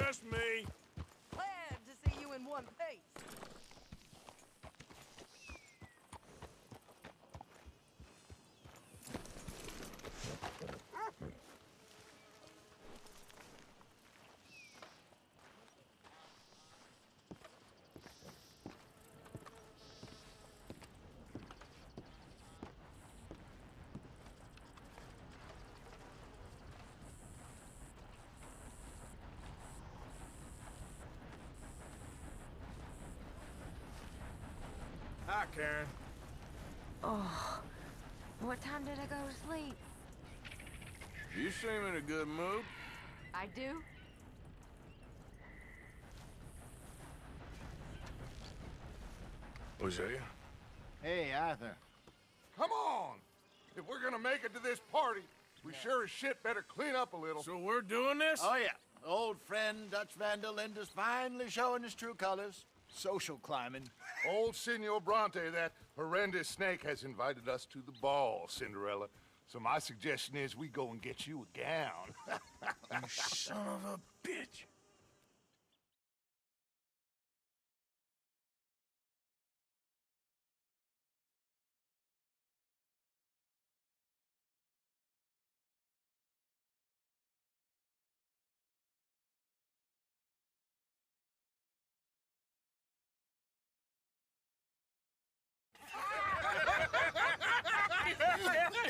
Just me. Glad to see you in one piece. Hi, Karen. Oh, what time did I go to sleep? You seem in a good mood. I do? Hosea? Hey, Arthur. Come on! If we're gonna make it to this party, we sure as shit better clean up a little. So we're doing this? Oh, yeah. Old friend Dutch Vandal Linde's finally showing his true colors. Social climbing. Old Senor Bronte, that horrendous snake, has invited us to the ball, Cinderella. So my suggestion is we go and get you a gown. You son of a bitch.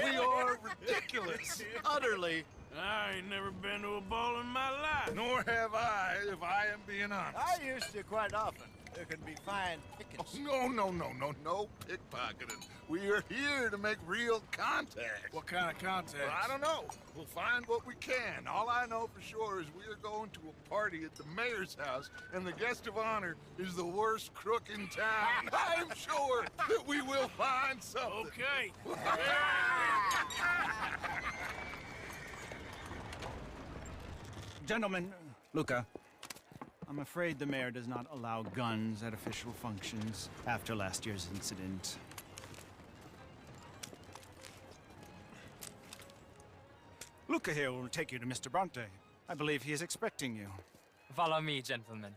We are ridiculous. Utterly. I ain't never been to a ball in my life. Nor have I, if I am being honest. I used to quite often. There can be fine pickings. No pickpocketing. We are here to make real contact. What kind of contact? Well, I don't know. We'll find what we can. All I know for sure is we are going to a party at the mayor's house, and the guest of honor is the worst crook in town. I'm sure that we will find something. Okay. Gentlemen, Luca, I'm afraid the mayor does not allow guns at official functions after last year's incident. Luca here will take you to Mr. Bronte. I believe he is expecting you. Follow me, gentlemen.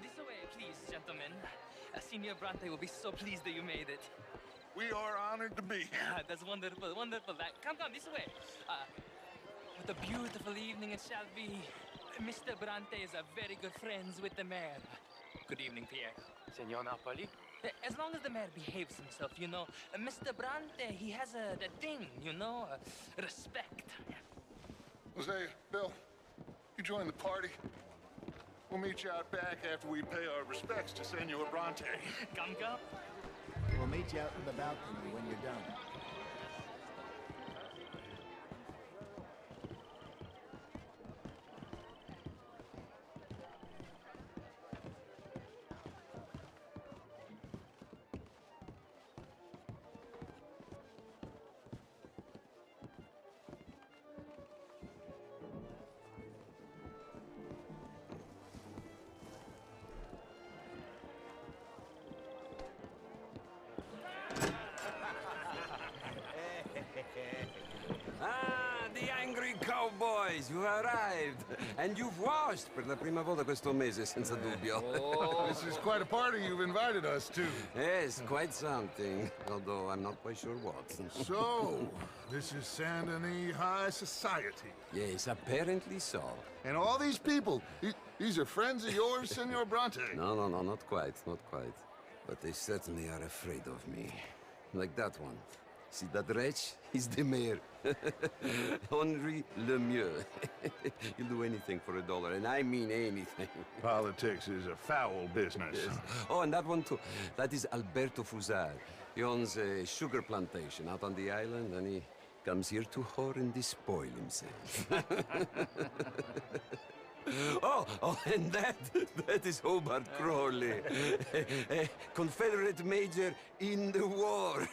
This way, please, gentlemen. Senior Bronte will be so pleased that you made it. We are honored to be here. That's wonderful, wonderful. Come, this way. What a beautiful evening it shall be. Mr. Bronte is a very good friends with the mayor. Good evening, Pierre. Senor Napoli? As long as the mayor behaves himself, you know. Mr. Bronte, he has that thing, you know, respect. Jose, Bill, you join the party. We'll meet you out back after we pay our respects to Senor Bronte. Come. We'll meet you out in the balcony when you're done. The angry cowboys, you arrived. And you've washed per la prima volta questo mese, senza dubbio. This is quite a party you've invited us to. Yes, quite something. Although I'm not quite sure what. So, this is Saint Denis High Society. Yes, apparently so. And all these people, these are friends of yours, Senor Bronte? No, not quite, not quite. But they certainly are afraid of me. Like that one. See that wretch? He's the mayor. Henri Lemieux. He'll do anything for $1, and I mean anything. Politics is a foul business. Yes. Oh, and that one too. That is Alberto Fusar. He owns a sugar plantation out on the island, and he comes here to whore and despoil himself. Oh, and that is Hobart Crawley, a Confederate major in the war.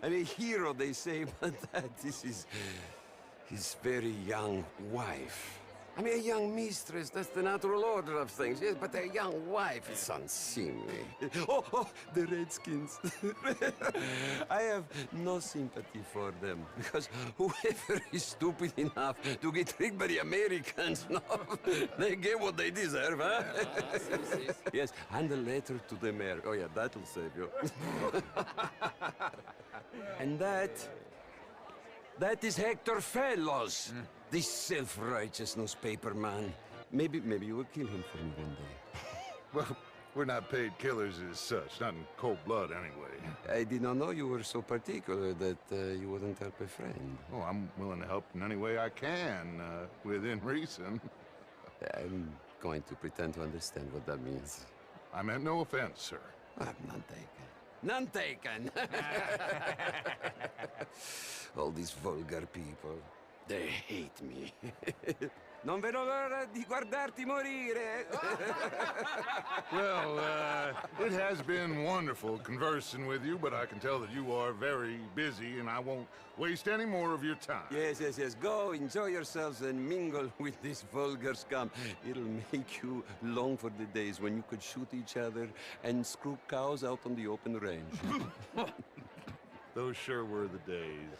And a hero, they say, but that is his very young wife. I mean, a young mistress, that's the natural order of things, yes, but a young wife, it's unseemly. Oh, the Redskins. I have no sympathy for them, because whoever is stupid enough to get tricked by the Americans, no, they get what they deserve, huh? Yes, and a letter to the mayor. Oh, yeah, that'll save you. And that is Hector Fellows. This self-righteous newspaper man. Maybe you will kill him for me one day. Well, we're not paid killers as such, not in cold blood anyway. I did not know you were so particular that you wouldn't help a friend. Oh, I'm willing to help in any way I can, within reason. I'm going to pretend to understand what that means. I meant no offense, sir. None taken. None taken! All these vulgar people. They hate me. Non vedo l'ora di guardarti morire. Well, it has been wonderful conversing with you, but I can tell that you are very busy, and I won't waste any more of your time. Yes. Go, enjoy yourselves, and mingle with this vulgar scum. It'll make you long for the days when you could shoot each other and screw cows out on the open range. Those sure were the days.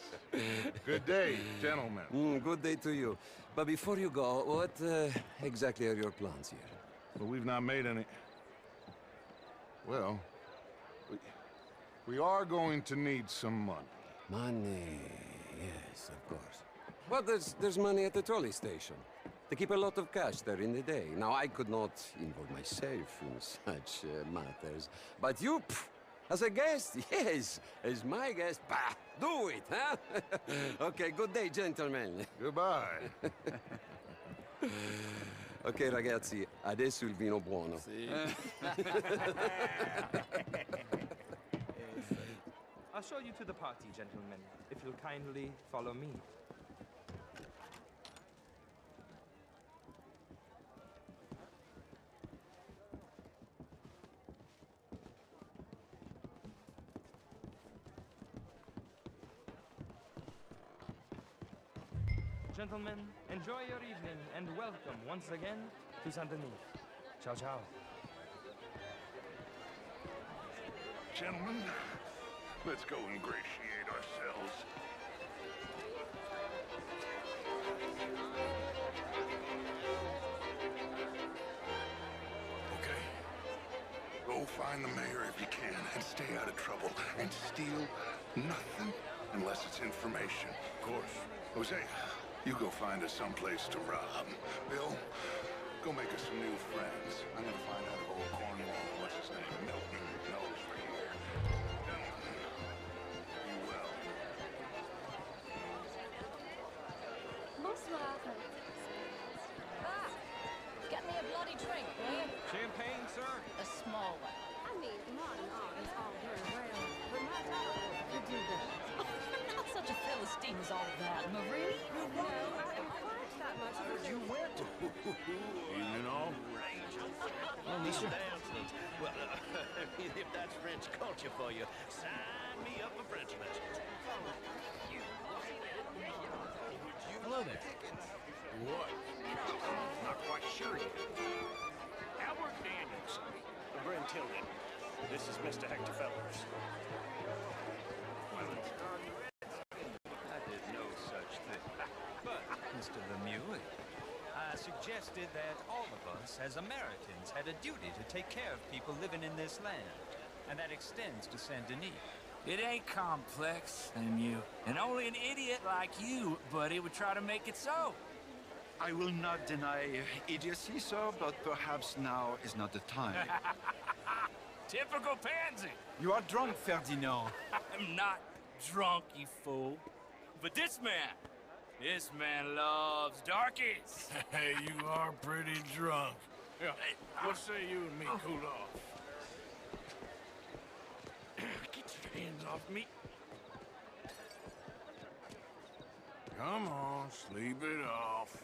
Good day, gentlemen. Good day to you. But before you go, what exactly are your plans here? Well, we've not made any... Well, we are going to need some money. Money, yes, of course. Well, there's money at the trolley station. They keep a lot of cash there in the day. Now, I could not involve myself in such matters. But you, as a guest, yes, as my guest, bah, do it, huh? Okay, good day, gentlemen. Goodbye. Ok, ragazzi, adesso il vino buono. I'll show you to the party, gentlemen, if you'll kindly follow me. Gentlemen, enjoy your evening and welcome once again to Saint Denis. Ciao, ciao. Gentlemen, let's go ingratiate ourselves. Okay. Go find the mayor if you can and stay out of trouble. And steal nothing unless it's information. Of course. Jose, you go find us someplace to rob. Bill, go make us some new friends. I'm gonna find out if old Cornwall, what's his name, Milton, knows we're here. Gentlemen, be well. Bonsoir. Get me a bloody drink, will you? Champagne, sir? A small one. I mean, modern art is all very well, but my daughter could do better. You're not such a Philistine as all that, Marie. No, I am quite that much of a You went to evening all. Well, Mr. Dancing. Well, if that's French culture for you, sign me up for French lessons. Hello there. What? Not quite sure yet. Albert Daniels. Bryn Tilden. This is Mr. Hector Fellows. Well, it's on the Redskin. I did no such thing. But, Mr. Lemieux, I suggested that all of us, as Americans, had a duty to take care of people living in this land. And that extends to Saint Denis. It ain't complex, Lemieux. And only an idiot like you, buddy, would try to make it so. I will not deny idiocy, sir, but perhaps now is not the time. Typical pansy. You are drunk, Ferdinand. I'm not drunk, you fool. But this man loves darkies. Hey, you are pretty drunk. Yeah, hey, what say you and me cool off? Get your hands off me. Come on, sleep it off.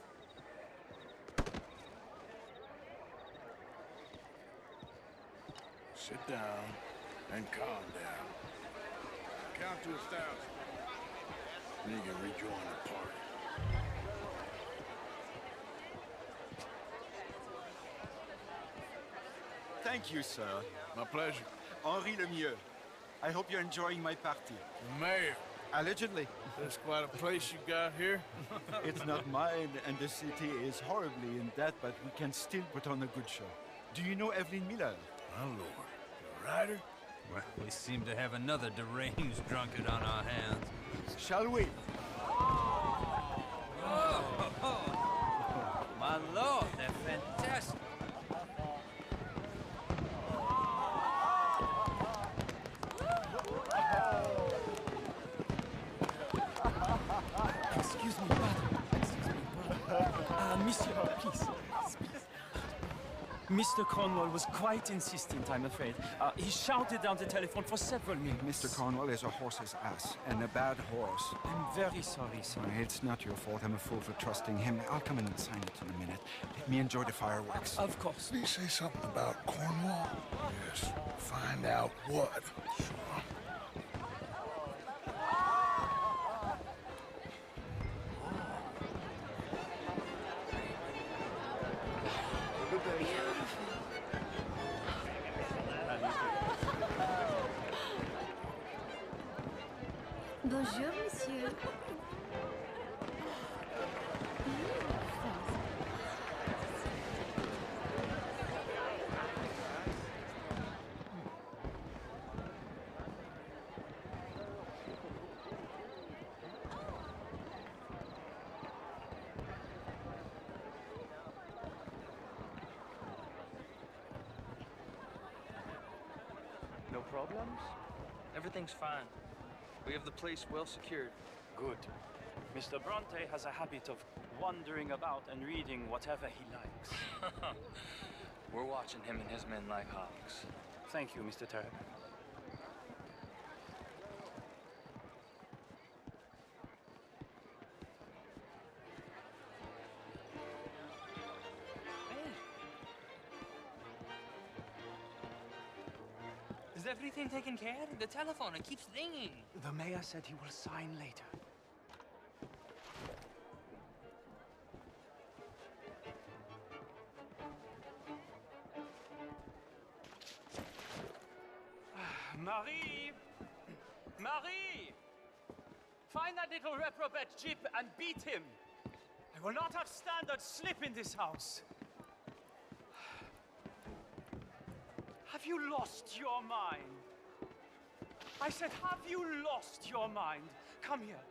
Sit down and calm down. Count to 1,000. Then you can rejoin the party. Thank you, sir. My pleasure. Henri Lemieux. I hope you're enjoying my party. The mayor. Allegedly. That's quite a place you got here. It's not mine, and the city is horribly in debt, but we can still put on a good show. Do you know Evelyn Miller? My lord. The writer? Well, we seem to have another deranged drunkard on our hands. Shall we? Oh, my lord, they're fantastic. Excuse me, brother. Excuse me, brother. Monsieur, please. Mr. Cornwall was quite insistent, I'm afraid. He shouted down the telephone for several minutes. Mr. Cornwall is a horse's ass, and a bad horse. I'm very sorry, sir. It's not your fault. I'm a fool for trusting him. I'll come in and sign it in a minute. Let me enjoy the fireworks. Of course. Did he say something about Cornwall? Yes. Find out what. Bonjour, monsieur. No problems? Everything's fine. We have the place well secured. Good. Mr. Bronte has a habit of wandering about and reading whatever he likes. We're watching him and his men like hawks. Thank you, Mr. Turk. Is everything taken care of? The telephone, it keeps ringing. The mayor said he will sign later. Marie! Marie! Find that little reprobate Jip and beat him. I will not have standard slip in this house. Have you lost your mind? I said, have you lost your mind? Come here.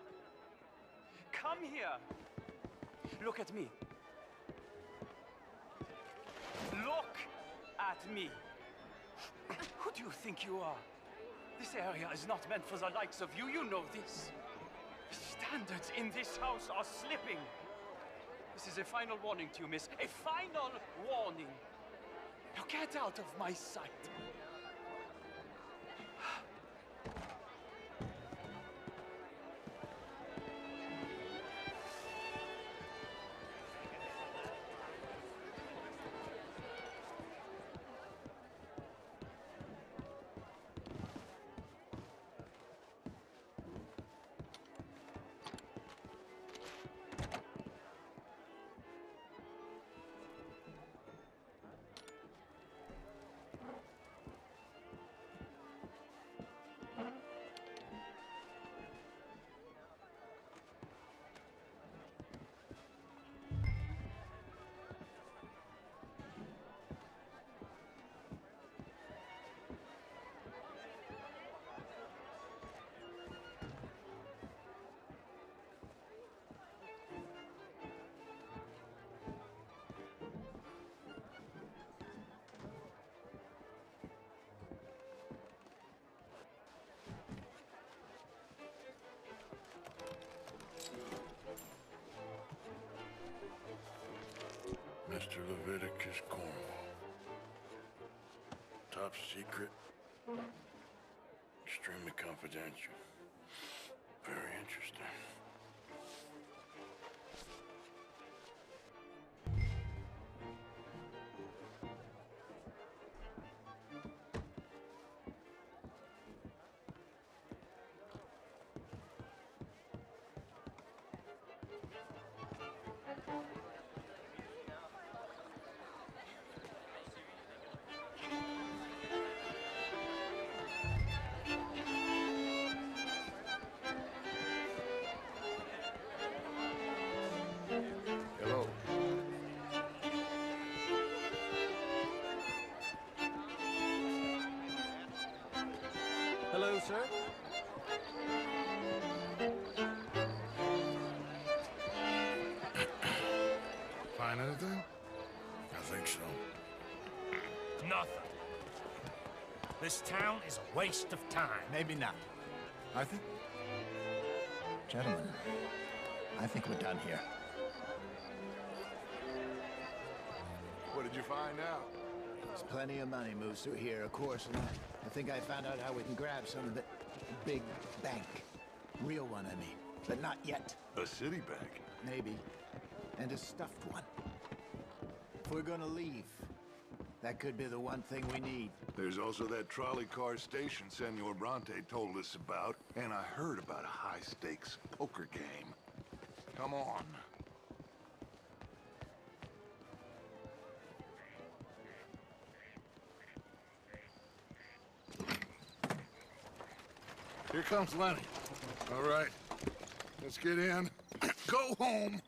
Come here. Look at me. Look at me. Who do you think you are? This area is not meant for the likes of you. You know this. The standards in this house are slipping. This is a final warning to you, miss. A final warning. Now get out of my sight. Mr. Leviticus Cornwall. Top secret. Extremely confidential. Very interesting. sir? Find anything? I think so. Nothing. This town is a waste of time. Maybe not. I think... Gentlemen, I think we're done here. What did you find out? There's plenty of money moves through here, of course, and I think I found out how we can grab some of the big bank. Real one, I mean. But not yet. A city bank? Maybe. And a stuffed one. If we're gonna leave, that could be the one thing we need. There's also that trolley car station Senor Bronte told us about, and I heard about a high-stakes poker game. Come on. Here comes Lenny. All right, let's get in. Go home.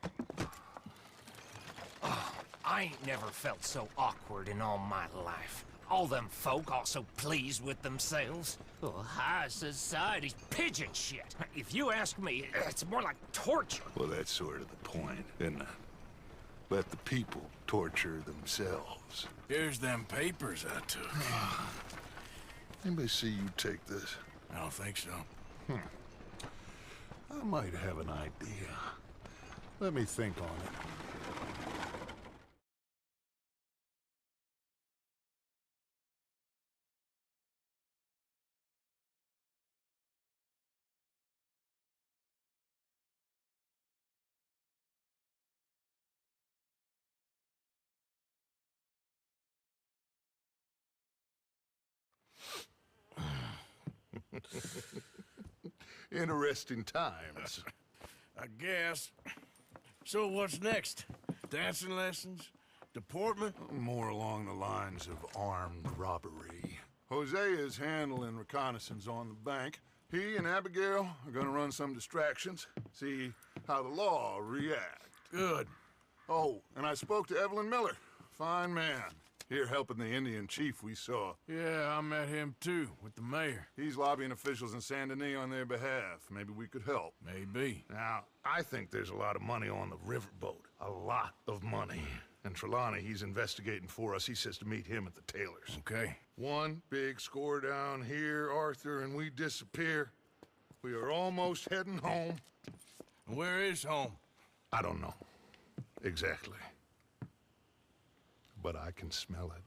I ain't never felt so awkward in all my life. All them folk all so pleased with themselves. Oh, high society's pigeon shit. If you ask me, it's more like torture. Well, that's sort of the point, isn't it? Let the people torture themselves. Here's them papers I took. Anybody see you take this? I don't think so. I might have an idea. Let me think on it. Interesting times. I guess. So what's next? Dancing lessons? Deportment? More along the lines of armed robbery. Jose is handling reconnaissance on the bank. He and Abigail are gonna run some distractions, see how the law reacts. Good. Oh, and I spoke to Evelyn Miller. Fine man. Here helping the Indian chief we saw. Yeah, I met him too, with the mayor. He's lobbying officials in Saint Denis on their behalf. Maybe we could help. Maybe. Now, I think there's a lot of money on the riverboat. A lot of money. And Trelawney, he's investigating for us. He says to meet him at the Taylors. Okay. One big score down here, Arthur, and we disappear. We are almost heading home. Where is home? I don't know. Exactly. But I can smell it.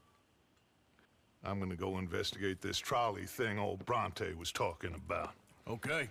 I'm gonna go investigate this trolley thing old Bronte was talking about. Okay.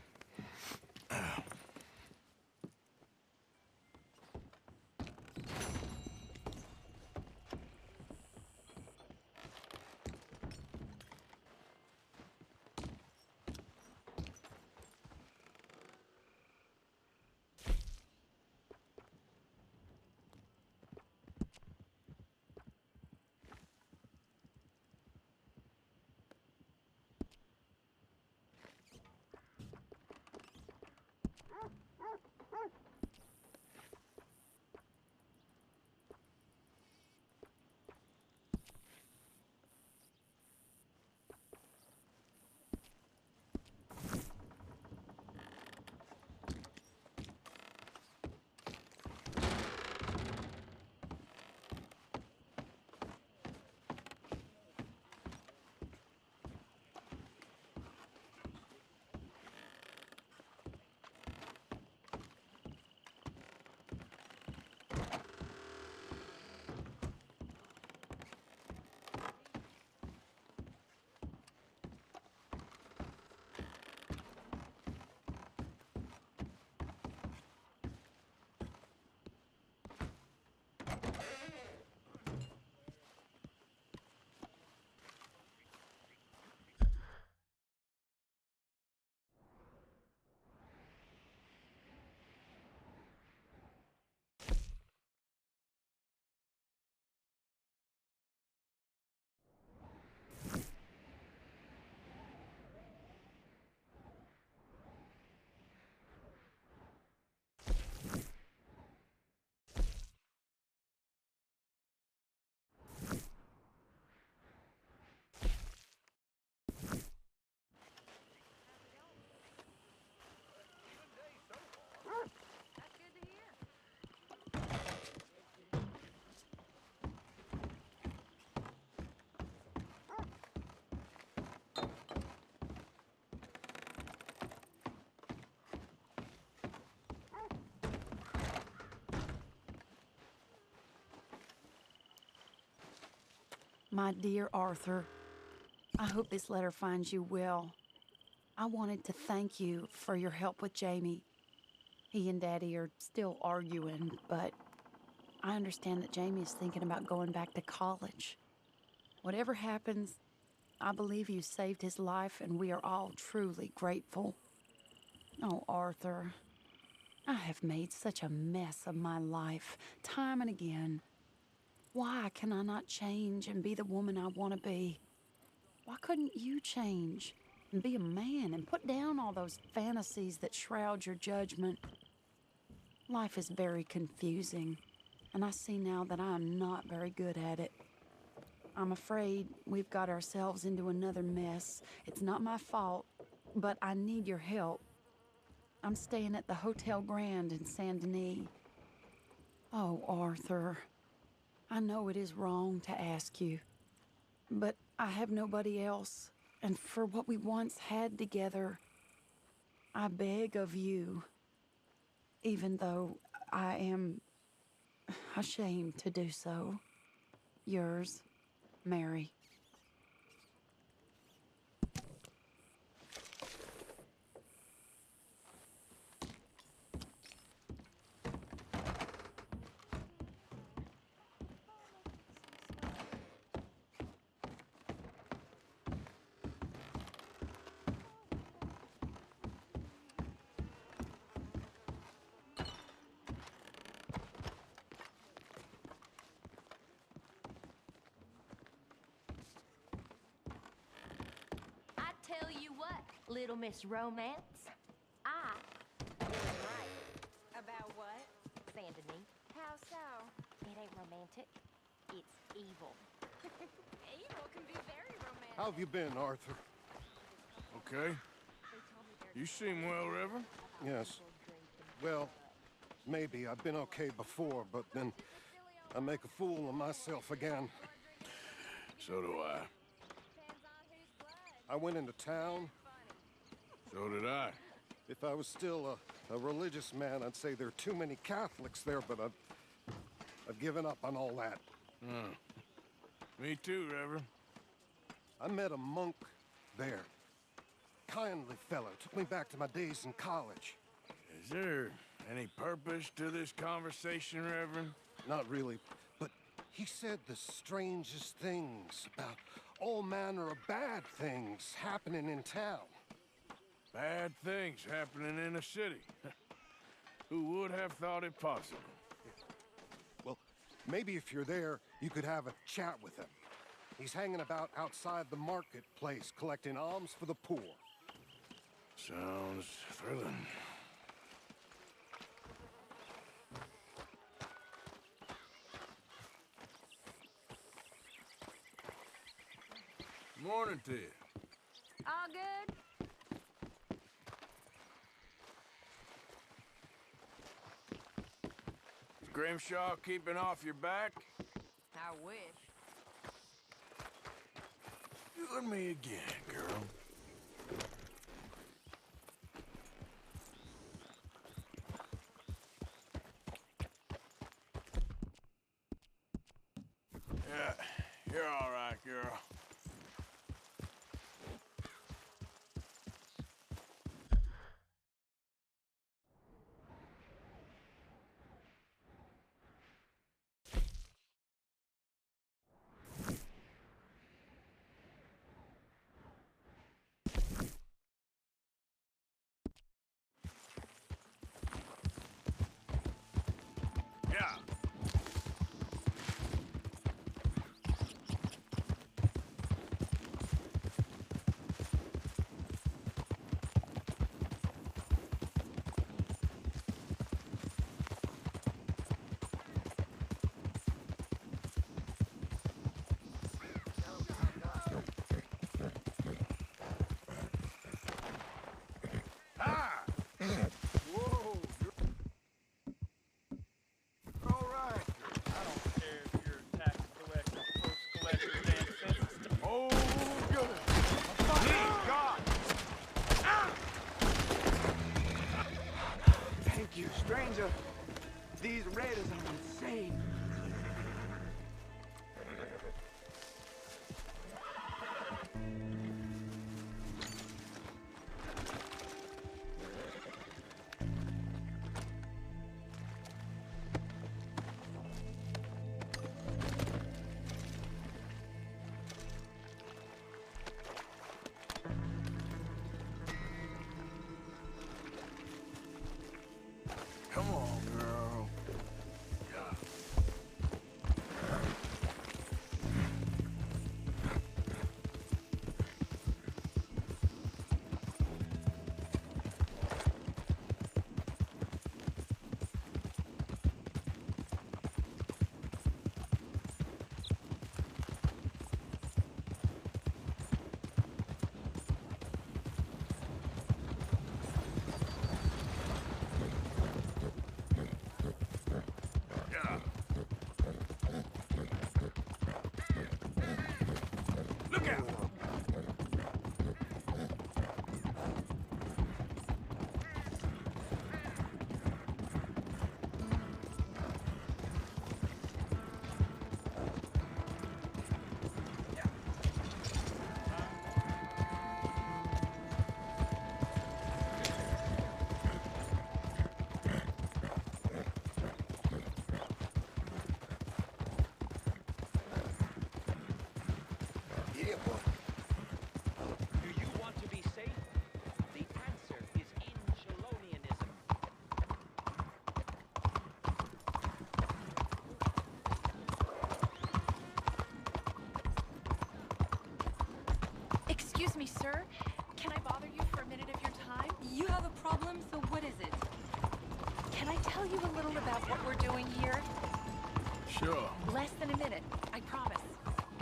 My dear Arthur, I hope this letter finds you well. I wanted to thank you for your help with Jamie. He and Daddy are still arguing, but I understand that Jamie is thinking about going back to college. Whatever happens, I believe you saved his life, and we are all truly grateful. Oh, Arthur, I have made such a mess of my life, time and again. Why can I not change and be the woman I want to be? Why couldn't you change and be a man and put down all those fantasies that shroud your judgment? Life is very confusing, and I see now that I am not very good at it. I'm afraid we've got ourselves into another mess. It's not my fault, but I need your help. I'm staying at the Hotel Grand in Saint Denis. Oh, Arthur, I know it is wrong to ask you, but I have nobody else, and for what we once had together, I beg of you, even though I am ashamed to do so. Yours, Mary. Tell you what, Little Miss Romance, I was right. About what? Saint Denis. How so? It ain't romantic. It's evil. Evil can be very romantic. How have you been, Arthur? Okay. You seem well, Reverend. Yes. Well, maybe. I've been okay before, but then I make a fool of myself again. So do I. I went into town. So did I. If I was still a religious man, I'd say there are too many Catholics there, but I've given up on all that. Me too, Reverend. I met a monk there. Kindly fellow. Took me back to my days in college. Is there any purpose to this conversation, Reverend? Not really, but he said the strangest things about all manner of bad things happening in town. Bad things happening in a city. Who would have thought it possible? Well, maybe if you're there, you could have a chat with him. He's hanging about outside the marketplace, collecting alms for the poor. Sounds thrilling. Morning to you. All good? Is Grimshaw keeping off your back? I wish. You and me again, girl. Yeah, you're all right, girl. Stranger, these raiders are insane. boy. Do you want to be safe? The answer is Inchalonianism. Excuse me, sir. Can I bother you for a minute of your time? You have a problem, so what is it? Can I tell you a little about what we're doing here? Sure. Less than a minute, I promise.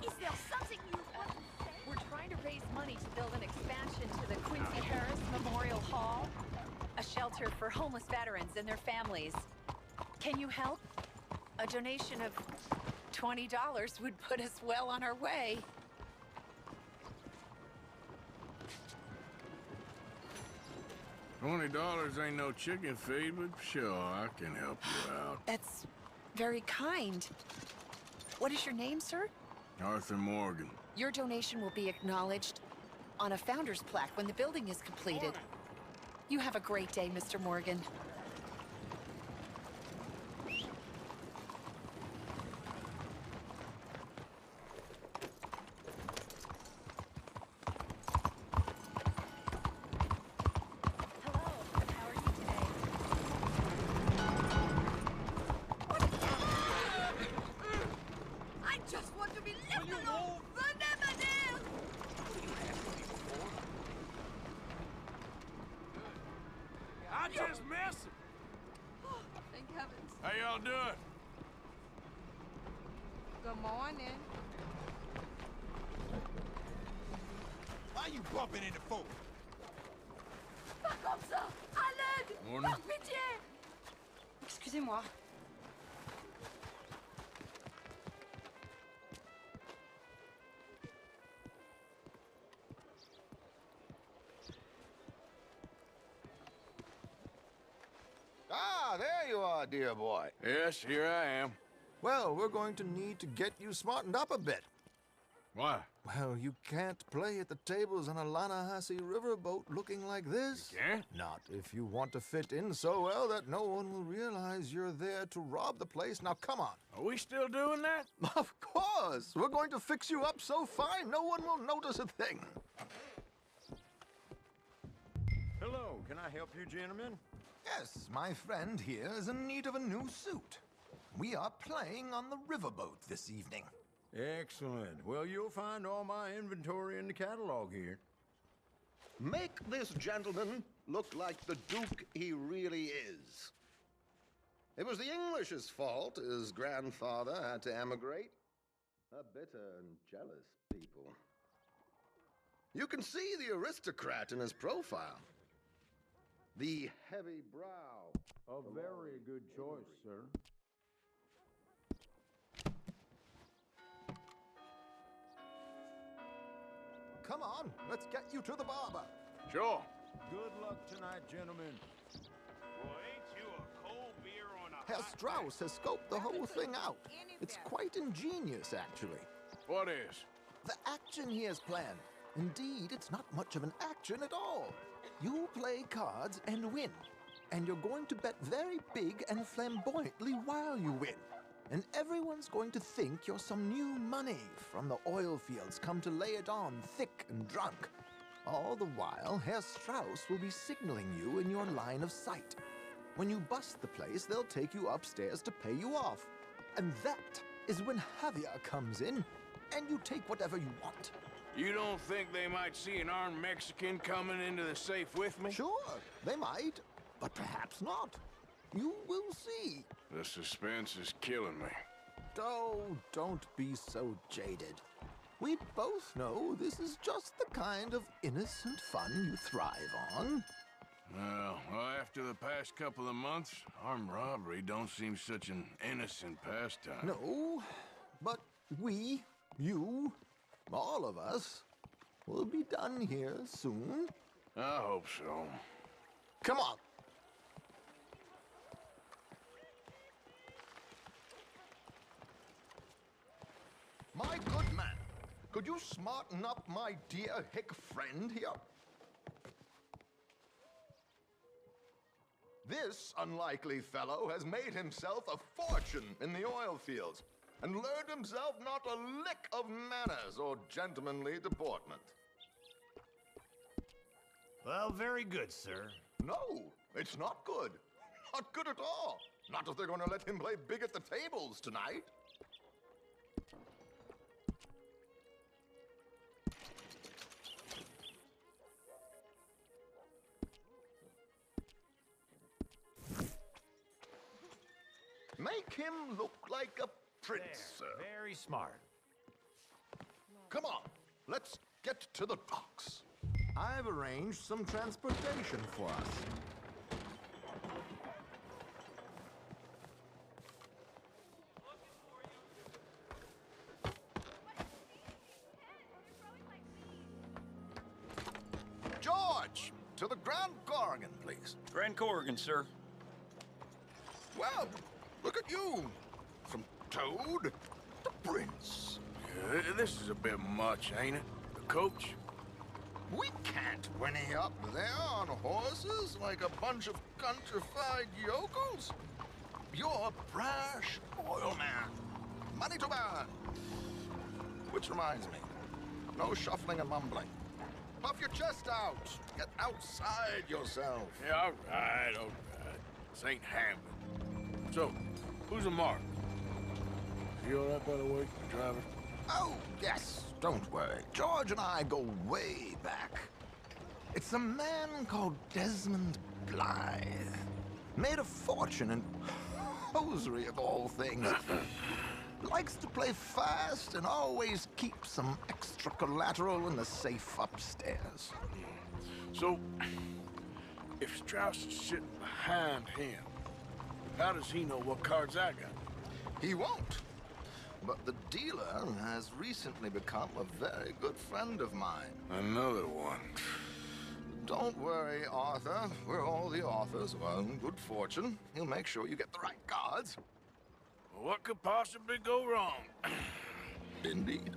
Is there something you want to say? We're trying to raise money to build an expansion to the Quincy Harris Memorial Hall. A shelter for homeless veterans and their families. Can you help? A donation of $20 would put us well on our way. $20 ain't no chicken feed, but sure, I can help you out. That's very kind. What is your name, sir? Arthur Morgan. Your donation will be acknowledged on a founder's plaque when the building is completed. You have a great day, Mr. Morgan. I just want to be left alone. I just messing. Oh, thank heavens. How y'all doing? Good morning. Why you bumping into folk? Pas comme ça. À l'aide. Morning. Par pitié. Excusez-moi. Ah, there you are, dear boy. Yes, here I am. Well, we're going to need to get you smartened up a bit. Why? Well, you can't play at the tables on a Lannahechee riverboat looking like this. You can't? Not if you want to fit in so well that no one will realize you're there to rob the place. Now, come on. Are we still doing that? Of course. We're going to fix you up so fine, no one will notice a thing. Hello, can I help you, gentlemen? Yes, my friend here is in need of a new suit. We are playing on the riverboat this evening. Excellent. Well, you'll find all my inventory in the catalog here. Make this gentleman look like the Duke he really is. It was the English's fault his grandfather had to emigrate. A bitter and jealous people. You can see the aristocrat in his profile. The heavy brow. A very good choice, sir. Come on, let's get you to the barber. Sure. Good luck tonight, gentlemen. Well, ain't you a cold beer on a Herr Strauss has scoped the whole thing out. It's quite ingenious, actually. What is? The action he has planned. Indeed, it's not much of an action at all. You play cards and win. And you're going to bet very big and flamboyantly while you win. And everyone's going to think you're some new money from the oil fields come to lay it on thick and drunk. All the while, Herr Strauss will be signaling you in your line of sight. When you bust the place, they'll take you upstairs to pay you off. And that is when Javier comes in, and you take whatever you want. You don't think they might see an armed Mexican coming into the safe with me? Sure, they might, but perhaps not. You will see. The suspense is killing me. Oh, don't be so jaded. We both know this is just the kind of innocent fun you thrive on. Well, after the past couple of months, armed robbery don't seem such an innocent pastime. No, but we, you, all of us, will be done here soon. I hope so. Come on. My good man, could you smarten up my dear hick friend here? This unlikely fellow has made himself a fortune in the oil fields. and learned himself not a lick of manners or gentlemanly deportment. Well, very good, sir. No, it's not good. Not good at all. Not if they're going to let him play big at the tables tonight. Make him look like a prince, sir. Very smart. Come on, let's get to the docks. I've arranged some transportation for us. George, to the Grand Corrigan, please. Grand Corrigan, sir. Well, look at you. From Toad to Prince. Yeah, this is a bit much, ain't it? The coach? We can't whinny up there on horses like a bunch of countrified yokels. You're a brash oil man. Money to burn. Which reminds me, no shuffling and mumbling. Puff your chest out. Get outside yourself. Yeah, all right. This ain't happening. So, who's a mark? Is he all right, by the way, the driver? Oh, yes. Don't worry. George and I go way back. It's a man called Desmond Blythe. Made a fortune in hosiery of all things. Likes to play fast and always keeps some extra collateral in the safe upstairs. So, if Strauss is sitting behind him, how does he know what cards I got? He won't. But the dealer has recently become a very good friend of mine. Another one. Don't worry, Arthur. We're all the authors of our own good fortune. He'll make sure you get the right cards. Well, what could possibly go wrong? Indeed.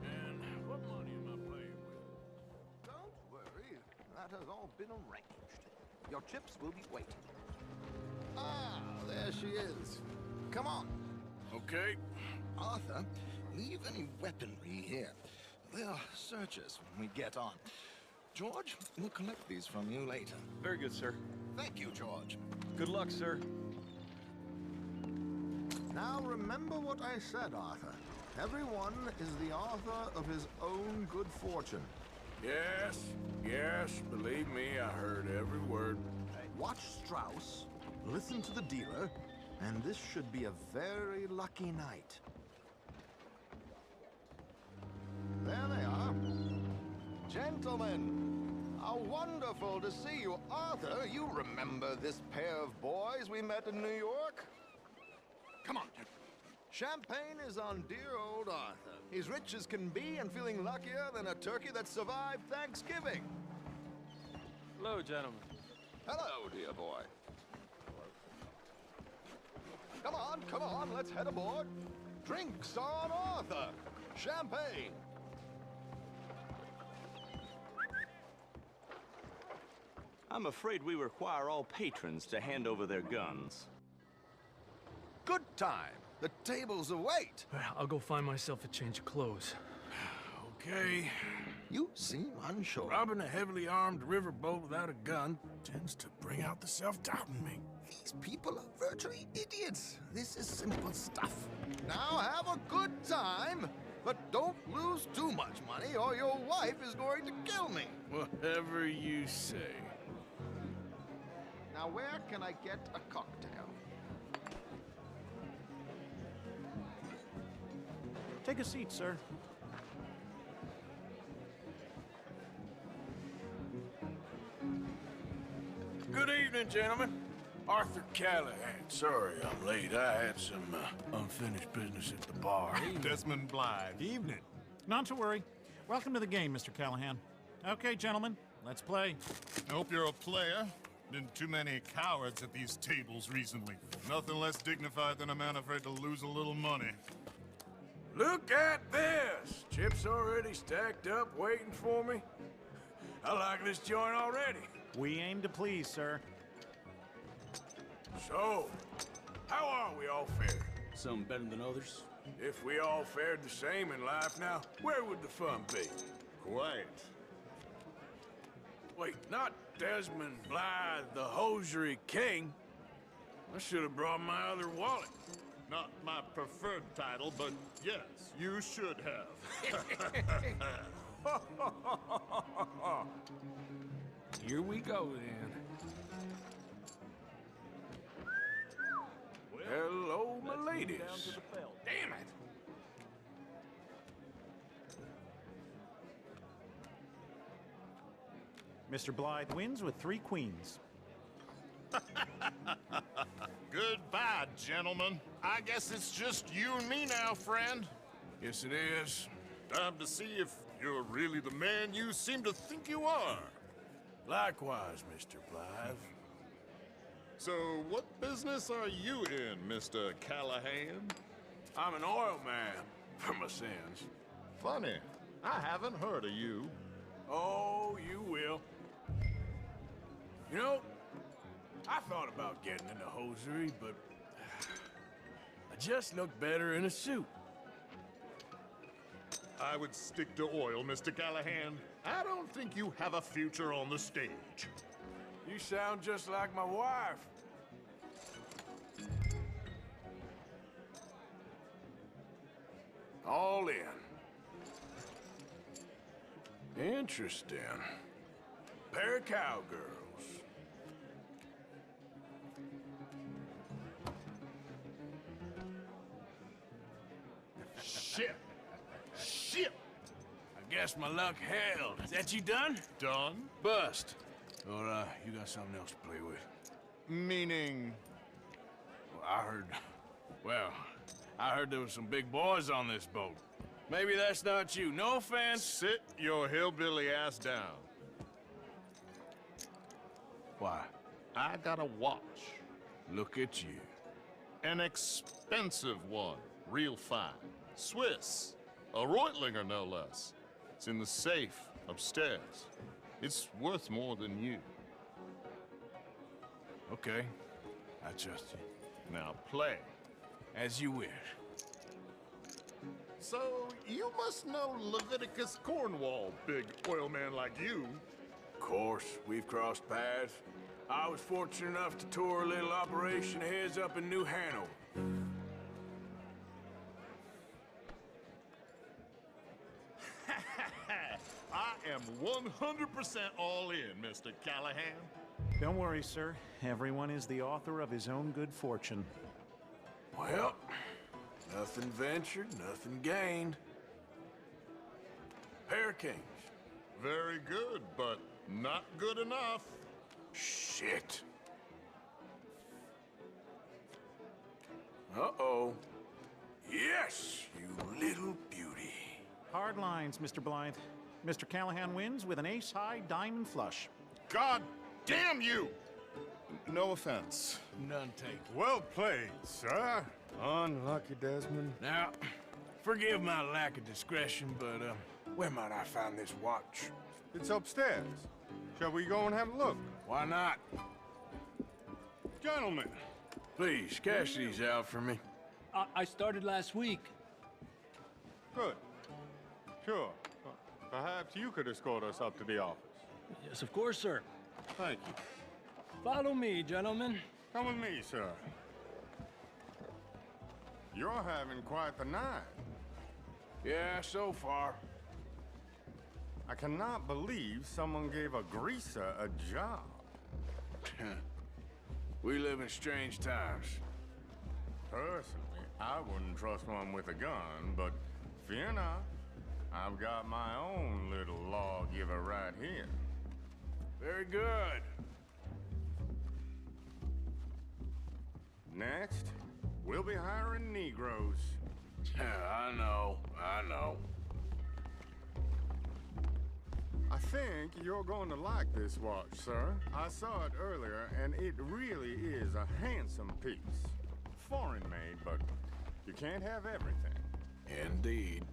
And what money am I playing with? Don't worry. That has all been arranged. Your chips will be waiting. Ah, there she is. Come on. Okay. Arthur, leave any weaponry here. They'll search us when we get on. George, we'll collect these from you later. Very good, sir. Thank you, George. Good luck, sir. Now remember what I said, Arthur. Everyone is the author of his own good fortune. Yes, believe me, I heard every word. Watch Strauss, listen to the dealer, and this should be a very lucky night. There they are. Gentlemen, how wonderful to see you. Arthur, you remember this pair of boys we met in New York? Come on, gentlemen. Champagne is on dear old Arthur. He's rich as can be and feeling luckier than a turkey that survived Thanksgiving. Hello, gentlemen. Hello, dear boy. Come on, let's head aboard. Drinks on Arthur. Champagne. I'm afraid we require all patrons to hand over their guns. Good time. The tables await. I'll go find myself a change of clothes. Okay. You seem unsure. Robbing a heavily armed riverboat without a gun tends to bring out the self-doubt in me. These people are virtually idiots. This is simple stuff. Now have a good time, but don't lose too much money or your wife is going to kill me. Whatever you say. Now where can I get a cocktail? Take a seat, sir. Good evening, gentlemen. Arthur Callahan. Sorry I'm late. I had some unfinished business at the bar. Desmond Blythe. Evening. Not to worry. Welcome to the game, Mr. Callahan. Okay, gentlemen, let's play. I hope you're a player. Been too many cowards at these tables recently. Nothing less dignified than a man afraid to lose a little money. Look at this! Chips already stacked up, waiting for me. I like this joint already. We aim to please, sir. So, how are we all fared? Some better than others. If we all fared the same in life now, where would the fun be? Quiet. Wait, not Desmond Blythe, the hosiery king. I should have brought my other wallet. Not my preferred title, but yes, you should have. Here we go, then. Hello, my ladies. Damn it! Mr. Blythe wins with 3 queens. Goodbye, gentlemen. I guess it's just you and me now, friend. Yes, it is. Time to see if you're really the man you seem to think you are. Likewise, Mr. Blythe. So, what business are you in, Mr. Callahan? I'm an oil man, for my sins. Funny. I haven't heard of you. Oh, you will. You know, I thought about getting into hosiery, but I just look better in a suit. I would stick to oil, Mr. Callahan. I don't think you have a future on the stage. You sound just like my wife. All in. Interesting. Pair of cowgirls. Shit! Shit! I guess my luck held. Is that you done? Done? Bust. Or, you got something else to play with? Meaning? Well, I heard there was some big boys on this boat. Maybe that's not you. No offense. Sit your hillbilly ass down. Why? I got a watch. Look at you. An expensive one. Real fine. Swiss. A Reutlinger, no less. It's in the safe upstairs. It's worth more than you. Okay. I trust you. Now play. As you wish. So, you must know Leviticus Cornwall, big oil man like you. Of course, we've crossed paths. I was fortunate enough to tour a little operation of his up in New Hanover. I am 100% all in, Mr. Callahan. Don't worry, sir. Everyone is the author of his own good fortune. Well, nothing ventured, nothing gained. Pair of kings. Very good, but not good enough. Shit. Uh-oh. Yes, you little beauty. Hard lines, Mr. Blythe. Mr. Callahan wins with an ace-high diamond flush. God damn you! No offense. None taken. Well played, sir. Unlucky, Desmond. Now, forgive my lack of discretion, but, where might I find this watch? It's upstairs. Shall we go and have a look? Why not? Gentlemen. Please, cash these out for me. I started last week. Good. Sure. Perhaps you could escort us up to the office. Yes, of course, sir. Thank you. Follow me, gentlemen. Come with me, sir. You're having quite the night. Yeah, so far. I cannot believe someone gave a greaser a job. We live in strange times. Personally, I wouldn't trust one with a gun, but fear not. I've got my own little lawgiver right here. Very good. Next, we'll be hiring Negroes. I know. I think you're going to like this watch, sir. I saw it earlier, and it really is a handsome piece. Foreign made, but you can't have everything. Indeed.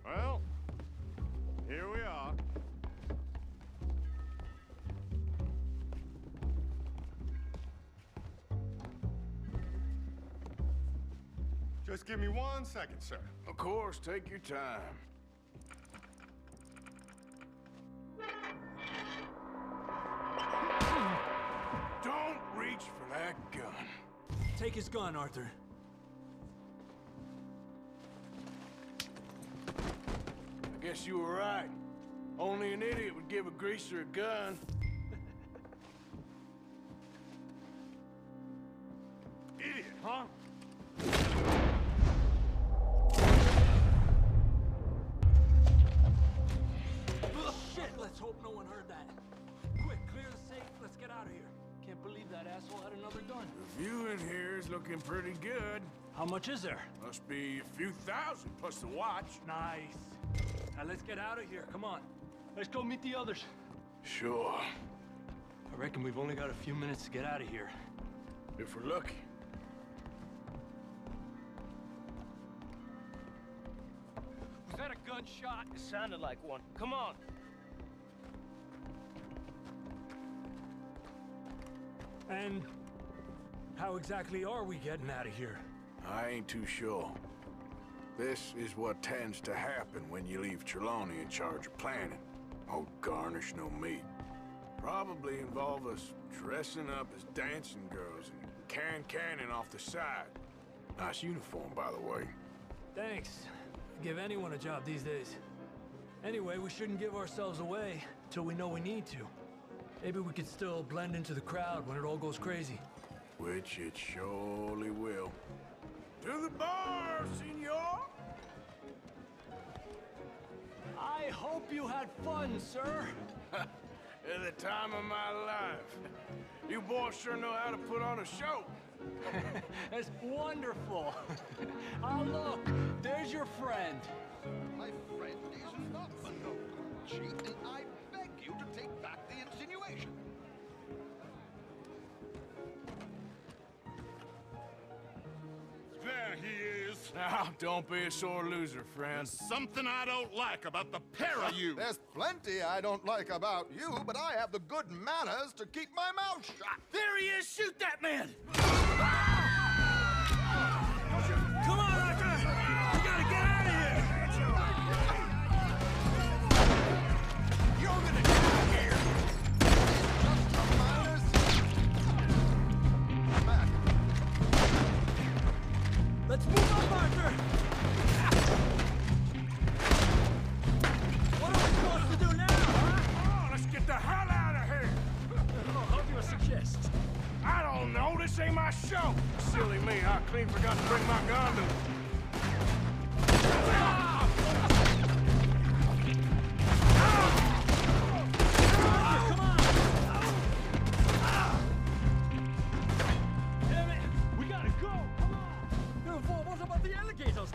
Well, here we are. Just give me 1 second, sir. Of course, take your time. Don't reach for that gun. Take his gun, Arthur. I guess you were right. Only an idiot would give a greaser a gun. Idiot, huh? Shit, let's hope no one heard that. Quick, clear the safe, let's get out of here. Can't believe that asshole had another gun. The view in here is looking pretty good. How much is there? Must be a few thousand, plus the watch. Nice. Now let's get out of here, come on. Let's go meet the others. Sure. I reckon we've only got a few minutes to get out of here. If we're lucky. Was that a gunshot? It sounded like one. Come on. And how exactly are we getting out of here? I ain't too sure. This is what tends to happen when you leave Trelawney in charge of planning. Oh, garnish no meat. Probably involve us dressing up as dancing girls and carrying cannon off the side. Nice uniform, by the way. Thanks. Give anyone a job these days. Anyway, we shouldn't give ourselves away till we know we need to. Maybe we could still blend into the crowd when it all goes crazy. Which it surely will. To the bar, senor! I hope you had fun, sir. At the time of my life. You boys sure know how to put on a show. That's wonderful. Ah, look, there's your friend. My friend is not a no cheat, and I beg you to take back the insinuation. There he is. Now, don't be a sore loser, friend. There's something I don't like about the pair of you. There's plenty I don't like about you, but I have the good manners to keep my mouth shut. There he is! Shoot that man! Come on, Arthur! We gotta get out of here! You're gonna die here! Just a minor Matt. Let's move up, Arthur! What are we supposed to do now, huh? Oh, let's get the hell out of here! How do you suggest? I don't know, this ain't my show! Silly me, I clean forgot to bring my gun to... Damn it! We gotta go! Come on! What about the alligators?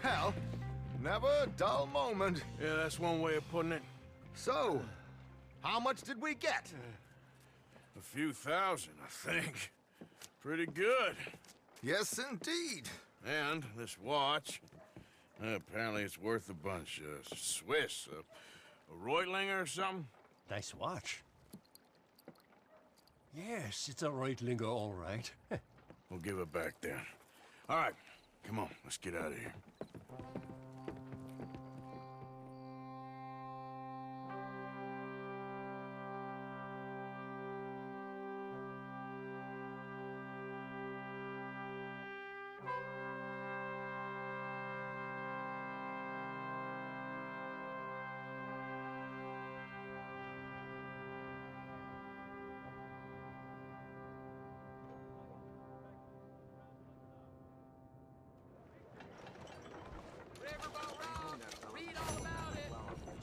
Well, never a dull moment. Yeah, that's one way of putting it. So, how much did we get? A few thousand, I think. Pretty good. Yes, indeed. And this watch, apparently it's worth a bunch. Swiss, a Reutlinger or something? Nice watch. Yes, it's a Reutlinger, all right. We'll give it back then. All right, come on, let's get out of here.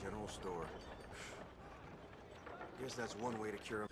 General store. Guess that's one way to cure him.